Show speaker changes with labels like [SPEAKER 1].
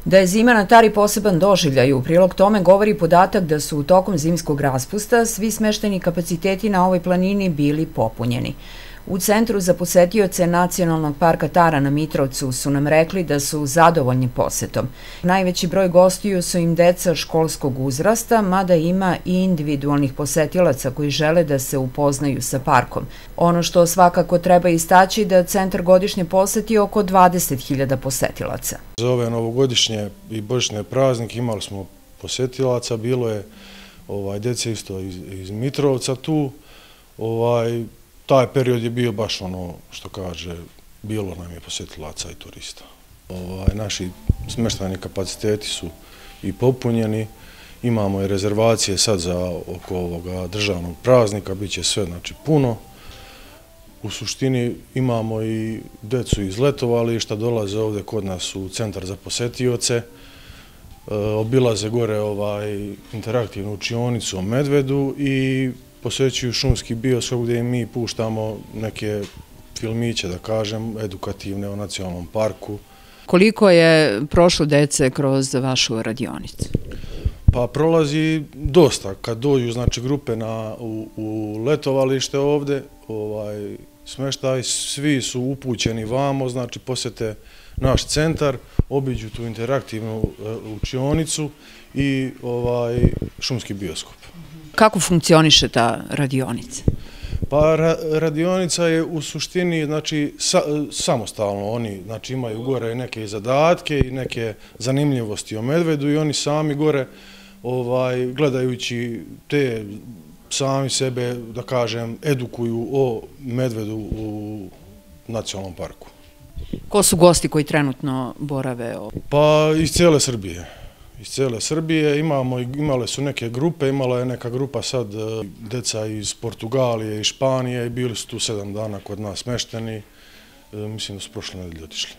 [SPEAKER 1] Da je zima na Tari poseban doživljaj, u prilog tome govori podatak da su tokom zimskog raspusta svi smešteni kapaciteti na ovoj planini bili popunjeni. U Centru za posetioce Nacionalnog parka Tara na Mitrovcu su nam rekli da su zadovoljni posetom. Najveći broj gostiju su im deca školskog uzrasta, mada ima i individualnih posetilaca koji žele da se upoznaju sa parkom. Ono što svakako treba istaći da centar godišnje poseti oko 20.000 posetilaca.
[SPEAKER 2] Za ove novogodišnje i božićne praznike imali smo posetilaca, bilo je djece isto iz Mitrovca tu. Taj period je bio baš ono što kaže, bilo nam je posjetilaca i turista. Naši smještajni kapaciteti su i popunjeni, imamo i rezervacije sad za oko ovoga državnog praznika, bit će sve znači puno. U suštini imamo i decu iz letovališta, dolaze ovdje kod nas u Centar za posetioce, obilaze gore interaktivnu učionicu o medvedu i posjećuju šumski bioskop gdje mi puštamo neke filmiće, da kažem, edukativne o nacionalnom parku.
[SPEAKER 1] Koliko je prošlo dece kroz vašu radionicu?
[SPEAKER 2] Pa prolazi dosta. Kad dođu znači grupe u letovalište ovdje, smještaj, svi su upućeni vamo, znači posjete naš centar, obiđu tu interaktivnu učionicu i šumski bioskop.
[SPEAKER 1] Kako funkcioniše ta radionica?
[SPEAKER 2] Pa radionica je u suštini znači samostalno, oni znači imaju gore neke zadatke i neke zanimljivosti o medvedu i oni sami gore gledajući te sami sebe, da kažem, edukuju o medvedu u nacionalnom parku.
[SPEAKER 1] Ko su gosti koji trenutno borave ovdje?
[SPEAKER 2] Pa iz cijele Srbije. Iz cijele Srbije imale su neke grupe, imala je neka grupa sad deca iz Portugalije i Španije i bili su tu 7 dana kod nas smešteni, mislim da su prošle nedelje otišli.